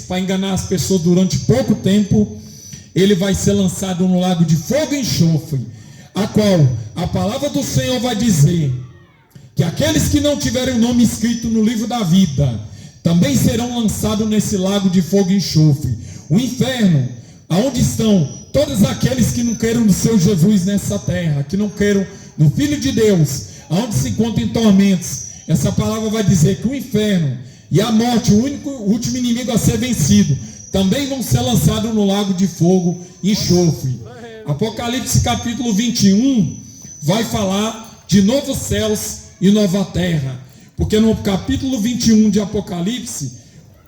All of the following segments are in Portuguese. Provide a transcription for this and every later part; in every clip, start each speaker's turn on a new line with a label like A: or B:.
A: para enganar as pessoas durante pouco tempo, ele vai ser lançado no lago de fogo e enxofre, a qual a palavra do Senhor vai dizer que aqueles que não tiverem o nome escrito no livro da vida também serão lançados nesse lago de fogo e enxofre. O inferno, aonde estão todos aqueles que não queiram no seu Jesus nessa terra, que não queiram no Filho de Deus, aonde se encontram em tormentos. Essa palavra vai dizer que o inferno e a morte, o último inimigo a ser vencido, também vão ser lançados no lago de fogo e enxofre. Apocalipse capítulo 21 vai falar de novos céus e nova terra, porque no capítulo 21 de Apocalipse,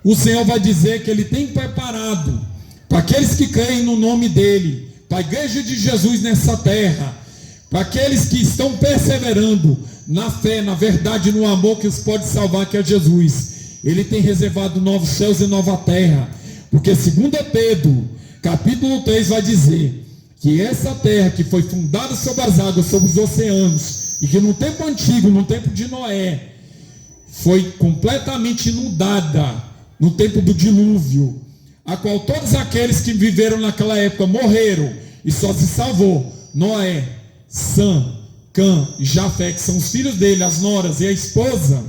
A: o Senhor vai dizer que Ele tem preparado para aqueles que creem no nome dEle, para a igreja de Jesus nessa terra, para aqueles que estão perseverando na fé, na verdade, no amor que os pode salvar, que é Jesus. Ele tem reservado novos céus e nova terra, porque 2 Pedro capítulo 3 vai dizer que essa terra que foi fundada sobre as águas, sobre os oceanos, e que no tempo antigo, no tempo de Noé, foi completamente inundada no tempo do dilúvio, a qual todos aqueles que viveram naquela época morreram, e só se salvou Noé, Sam, Cã e Jafé, que são os filhos dele, as noras e a esposa.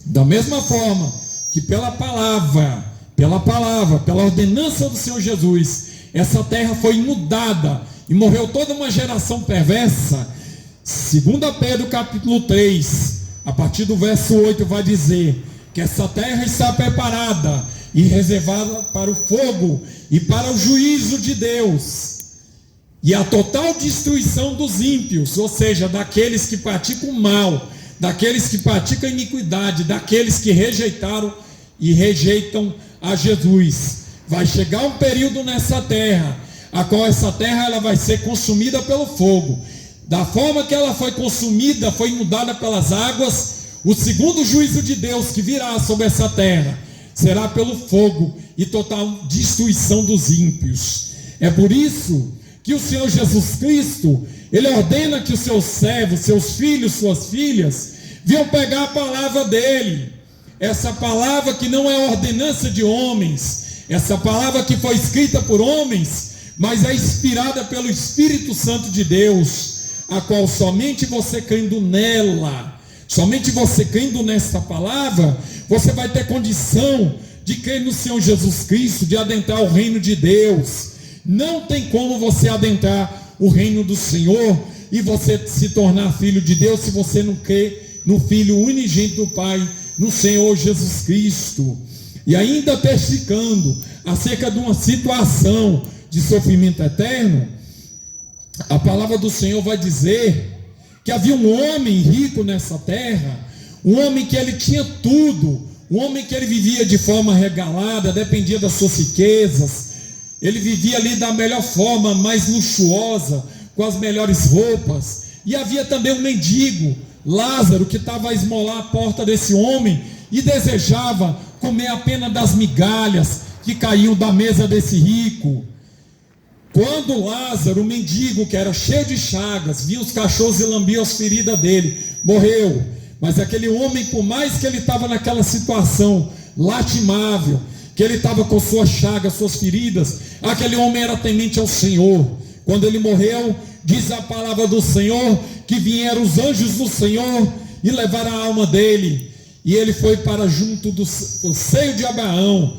A: Da mesma forma que pela palavra, pela ordenança do Senhor Jesus, essa terra foi inundada e morreu toda uma geração perversa. 2 Pedro capítulo 3, a partir do verso 8, vai dizer que essa terra está preparada e reservada para o fogo e para o juízo de Deus, e a total destruição dos ímpios, ou seja, daqueles que praticam mal, daqueles que praticam iniquidade, daqueles que rejeitaram e rejeitam a Jesus. Vai chegar um período nessa terra, a qual essa terra ela vai ser consumida pelo fogo. Da forma que ela foi consumida, foi inundada pelas águas, o segundo juízo de Deus que virá sobre essa terra será pelo fogo e total destruição dos ímpios. É por isso que o Senhor Jesus Cristo, Ele ordena que os seus servos, seus filhos, suas filhas, venham pegar a palavra dEle. Essa palavra que não é ordenança de homens, essa palavra que foi escrita por homens, mas é inspirada pelo Espírito Santo de Deus, a qual somente você crendo nela, somente você crendo nessa palavra, você vai ter condição de crer no Senhor Jesus Cristo, de adentrar o reino de Deus. Não tem como você adentrar o reino do Senhor e você se tornar filho de Deus se você não crê no Filho unigênito do Pai, no Senhor Jesus Cristo. E ainda testificando acerca de uma situação de sofrimento eterno, a palavra do Senhor vai dizer que havia um homem rico nessa terra, um homem que ele tinha tudo, um homem que ele vivia de forma regalada, dependia das suas riquezas, ele vivia ali da melhor forma, mais luxuosa, com as melhores roupas. E havia também um mendigo, Lázaro, que estava a esmolar a porta desse homem e desejava comer apenas das migalhas que caíam da mesa desse rico. Quando Lázaro, o mendigo, que era cheio de chagas, via os cachorros e lambia as feridas dele, morreu. Mas aquele homem, por mais que ele estava naquela situação lastimável, que ele estava com suas chagas, suas feridas, aquele homem era temente ao Senhor. Quando ele morreu, diz a palavra do Senhor, que vieram os anjos do Senhor e levaram a alma dele, e ele foi para junto do seio de Abraão,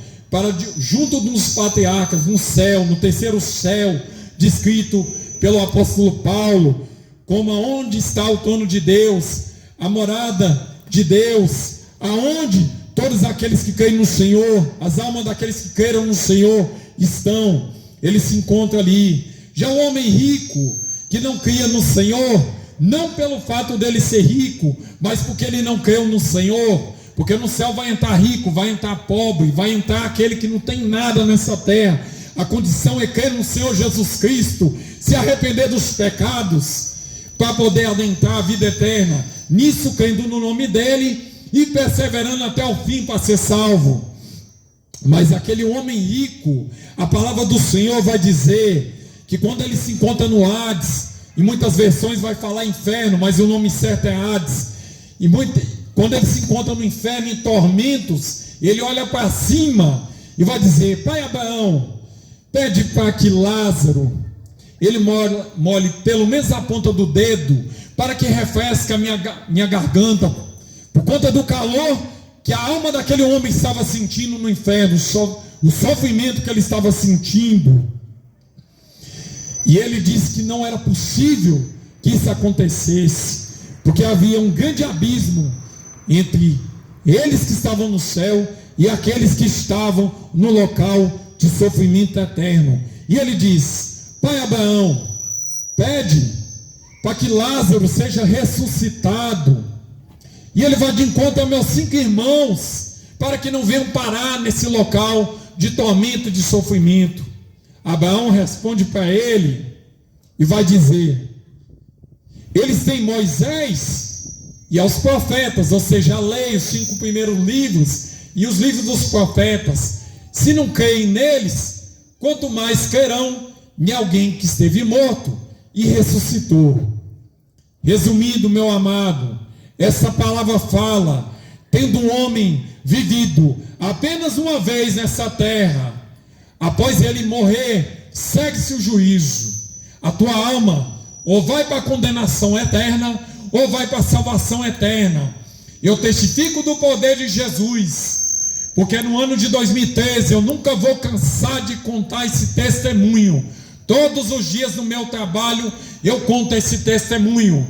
A: junto dos patriarcas, no céu, no terceiro céu, descrito pelo apóstolo Paulo, como aonde está o trono de Deus, a morada de Deus, aonde todos aqueles que creem no Senhor, as almas daqueles que creram no Senhor estão, ele se encontra ali. Já o homem rico, que não cria no Senhor, não pelo fato dele ser rico, mas porque ele não creu no Senhor, porque no céu vai entrar rico, vai entrar pobre, vai entrar aquele que não tem nada nessa terra. A condição é crer no Senhor Jesus Cristo, se arrepender dos pecados, para poder adentrar a vida eterna, nisso crendo no nome dele, e perseverando até o fim para ser salvo. Mas aquele homem rico, a palavra do Senhor vai dizer que quando ele se encontra no Hades, em muitas versões vai falar inferno, mas o nome certo é Hades, quando ele se encontra no inferno em tormentos, ele olha para cima e vai dizer: pai Abraão, pede para que Lázaro, ele molhe pelo menos a ponta do dedo, para que refresque a minha garganta, por conta do calor que a alma daquele homem estava sentindo no inferno, o sofrimento que ele estava sentindo. E ele disse que não era possível que isso acontecesse, porque havia um grande abismo entre eles que estavam no céu e aqueles que estavam no local de sofrimento eterno. E ele diz: pai Abraão, pede para que Lázaro seja ressuscitado. E ele vai de encontro aos meus 5 irmãos, para que não venham parar nesse local de tormento, de sofrimento. Abraão responde para ele e vai dizer: eles têm Moisés e aos profetas, ou seja, a lei, os 5 primeiros livros e os livros dos profetas. Se não creem neles, quanto mais crerão em alguém que esteve morto e ressuscitou. Resumindo, meu amado, essa palavra fala, tendo um homem vivido apenas uma vez nessa terra, após ele morrer, segue-se o juízo. A tua alma ou vai para a condenação eterna, ou vai para a salvação eterna. Eu testifico do poder de Jesus, porque no ano de 2013 eu nunca vou cansar de contar esse testemunho. Todos os dias no meu trabalho eu conto esse testemunho.